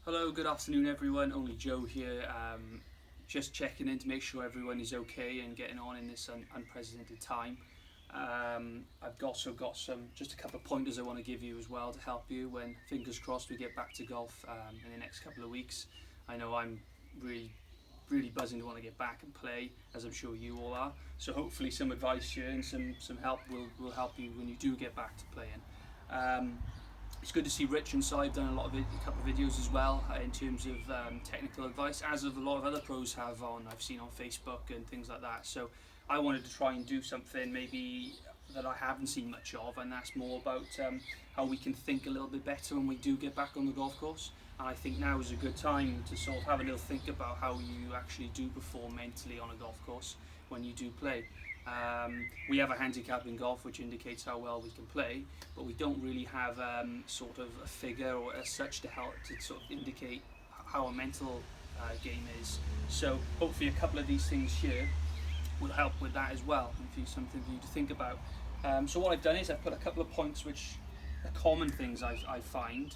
Hello, good afternoon everyone, only Joe here, just checking in to make sure everyone is okay and getting on in this unprecedented time. I've also got just a couple of pointers I want to give you as well to help you when, fingers crossed, we get back to golf in the next couple of weeks. I know I'm really buzzing to want to get back and play, as I'm sure you all are. So hopefully some advice here and some help will help you when you do get back to playing. Um, it's good to see Rich and Si have done a couple of videos as well in terms of technical advice, as of a lot of other pros have I've seen on Facebook and things like that. So I wanted to try and do something maybe that I haven't seen much of, and that's more about how we can think a little bit better when we do get back on the golf course. And I think now is a good time to sort of have a little think about how you actually do perform mentally on a golf course when you do play. We have a handicap in golf which indicates how well we can play, but we don't really have sort of a figure or as such to help to sort of indicate how a mental game is. So hopefully a couple of these things here will help with that as well, and for something for you to think about. So what I've done is I've put a couple of points which are common things I find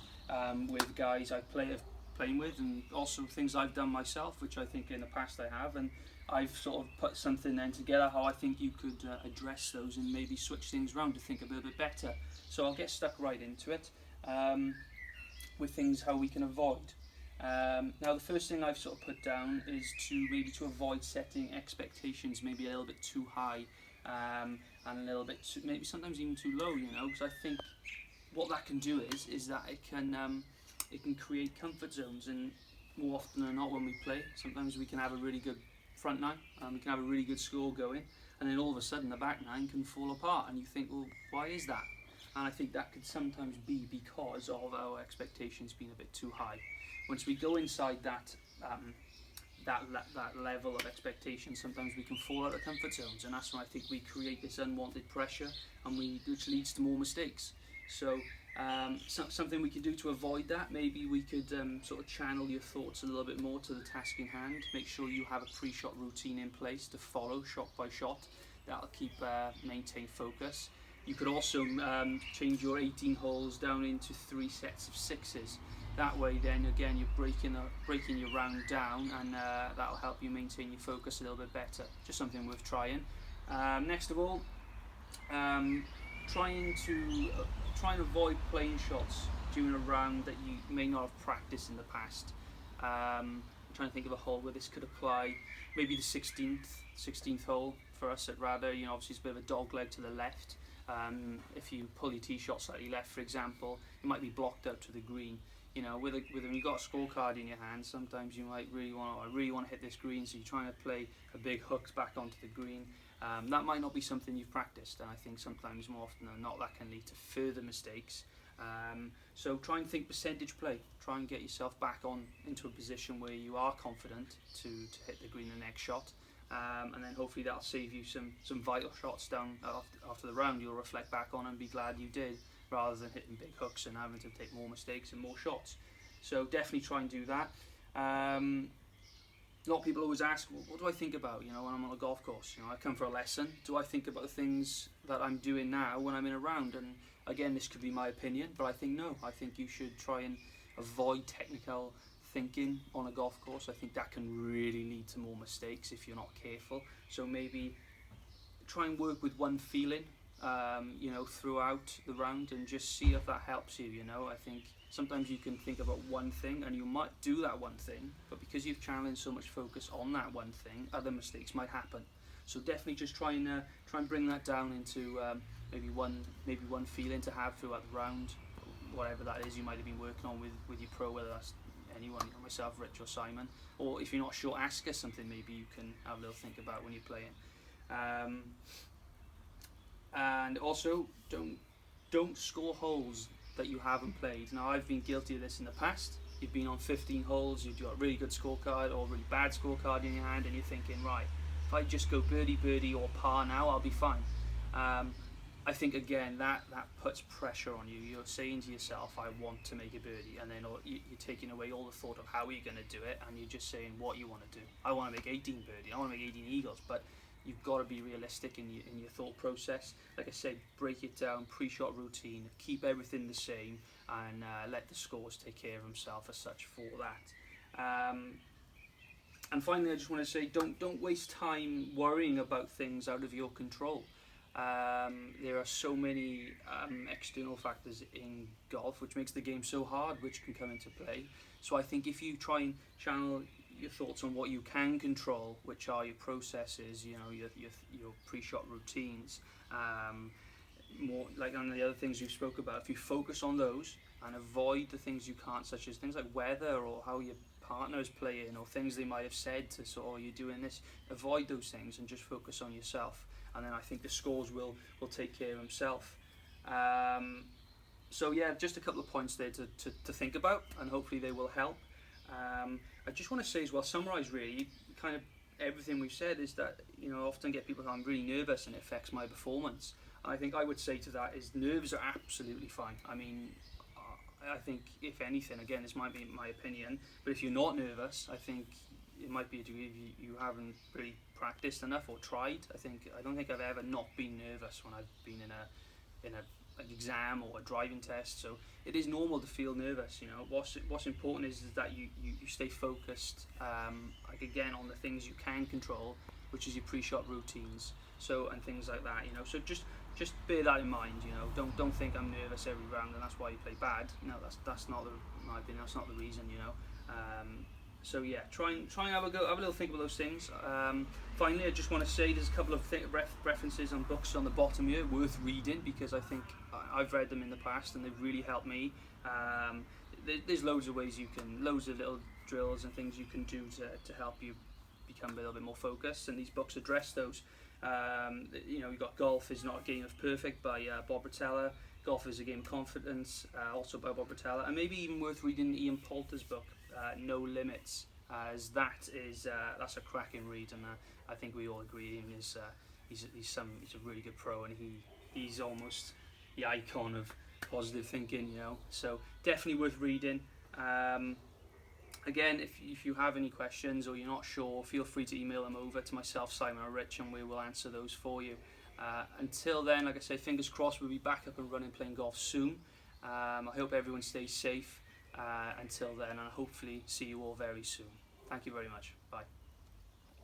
with guys playing with, and also things I've done myself, which I think in the past I have, and I've sort of put something then together how I think you could address those and maybe switch things around to think a little bit better. So I'll get stuck right into it with things how we can avoid. Now the first thing I've sort of put down is to avoid setting expectations maybe a little bit too high, and a little bit maybe sometimes even too low. Because I think what that can do is that it can create comfort zones, and more often than not when we play, sometimes we can have a really good front nine, we can have a really good score going, and then all of a sudden the back nine can fall apart, and you think, well, why is that? And I think that could sometimes be because of our expectations being a bit too high. Once we go inside that level of expectation, sometimes we can fall out of comfort zones, and that's when I think we create this unwanted pressure, which leads to more mistakes. So something we could do to avoid that, maybe we could sort of channel your thoughts a little bit more to the task in hand. Make sure you have a pre-shot routine in place to follow shot by shot. That'll maintain focus. You could also change your 18 holes down into 3 sets of sixes. That way then again you're breaking your round down, and that'll help you maintain your focus a little bit better. Just something worth trying. Next of all, trying to avoid playing shots during a round that you may not have practiced in the past. I'm trying to think of a hole where this could apply. Maybe the 16th hole for us at Rada. Obviously it's a bit of a dog leg to the left. If you pull your tee shot slightly left, for example, it might be blocked out to the green. When you've got a scorecard in your hand, sometimes you might really want to hit this green, so you're trying to play a big hook back onto the green. That might not be something you've practiced, and I think sometimes more often than not that can lead to further mistakes. So try and think percentage play. Try and get yourself back into a position where you are confident to hit the green the next shot. And then hopefully that'll save you some vital shots down after the round. You'll reflect back on and be glad you did, rather than hitting big hooks and having to take more mistakes and more shots. So definitely try and do that. A lot of people always ask, well, what do I think about when I'm on a golf course? I come for a lesson. Do I think about the things that I'm doing now when I'm in a round? And again, this could be my opinion, but I think no. I think you should try and avoid technical thinking on a golf course. I think that can really lead to more mistakes if you're not careful. So maybe try and work with one feeling, throughout the round, and just see if that helps you. I think sometimes you can think about one thing and you might do that one thing, but because you've channeled so much focus on that one thing, other mistakes might happen. So definitely just try and bring that down into maybe one feeling to have throughout the round, whatever that is you might have been working on with your pro, whether that's anyone, myself, Rich, or Simon. Or if you're not sure, ask us something maybe you can have a little think about when you're playing. And also, don't score holes that you haven't played. Now, I've been guilty of this in the past. You've been on 15 holes, you've got a really good scorecard or a really bad scorecard in your hand, and you're thinking, right, if I just go birdie or par now, I'll be fine. I think again that puts pressure on you. You're saying to yourself, I want to make a birdie, and then you're taking away all the thought of how you're going to do it, and you're just saying what you want to do. I want to make 18 birdie, I want to make 18 eagles, but you've got to be realistic in your thought process. Like I said, break it down, pre-shot routine, keep everything the same, and let the scores take care of themselves as such for that. And finally, I just want to say, don't waste time worrying about things out of your control. There are so many external factors in golf which makes the game so hard, which can come into play. So I think if you try and channel your thoughts on what you can control, which are your processes, your pre-shot routines, more like on the other things you spoke about, if you focus on those and avoid the things you can't, such as things like weather or how your partner is playing or things they might have said to sort of, oh, you're doing this, avoid those things and just focus on yourself, and then I think the scores will take care of themselves. So yeah, just a couple of points there to think about, and hopefully they will help. I just want to say as well, summarise really kind of everything we've said, is that I often get people who I'm really nervous and it affects my performance. And I think I would say to that is nerves are absolutely fine. I mean, I think if anything, again, this might be my opinion, but if you're not nervous, I think it might be a degree you haven't really practiced enough or tried. I don't think I've ever not been nervous when I've been in a an exam or a driving test. So it is normal to feel nervous. What's important is that you stay focused, like again, on the things you can control, which is your pre-shot routines, and things like that. So just bear that in mind. Don't think I'm nervous every round and that's why you play bad. No, that's not my opinion. That's not the reason. So yeah, try and have a little think about those things. Finally, I just want to say there's a couple of references on books on the bottom here worth reading, because I think I've read them in the past and they've really helped me. There's loads of ways loads of little drills and things you can do to help you become a little bit more focused, and these books address those. You've got Golf is Not a Game of Perfect by Bob Rotella. Golf is a Game of Confidence, also by Bob Rotella, and maybe even worth reading Ian Poulter's book, No Limits, as that's a cracking read, and I think we all agree he's a really good pro, and he's almost the icon of positive thinking, so definitely worth reading. Again, if you have any questions or you're not sure, feel free to email them over to myself, Simon or Rich, and we will answer those for you. Until then, like I say, fingers crossed we'll be back up and running playing golf soon. I hope everyone stays safe until then, and hopefully see you all very soon. Thank you very much. Bye.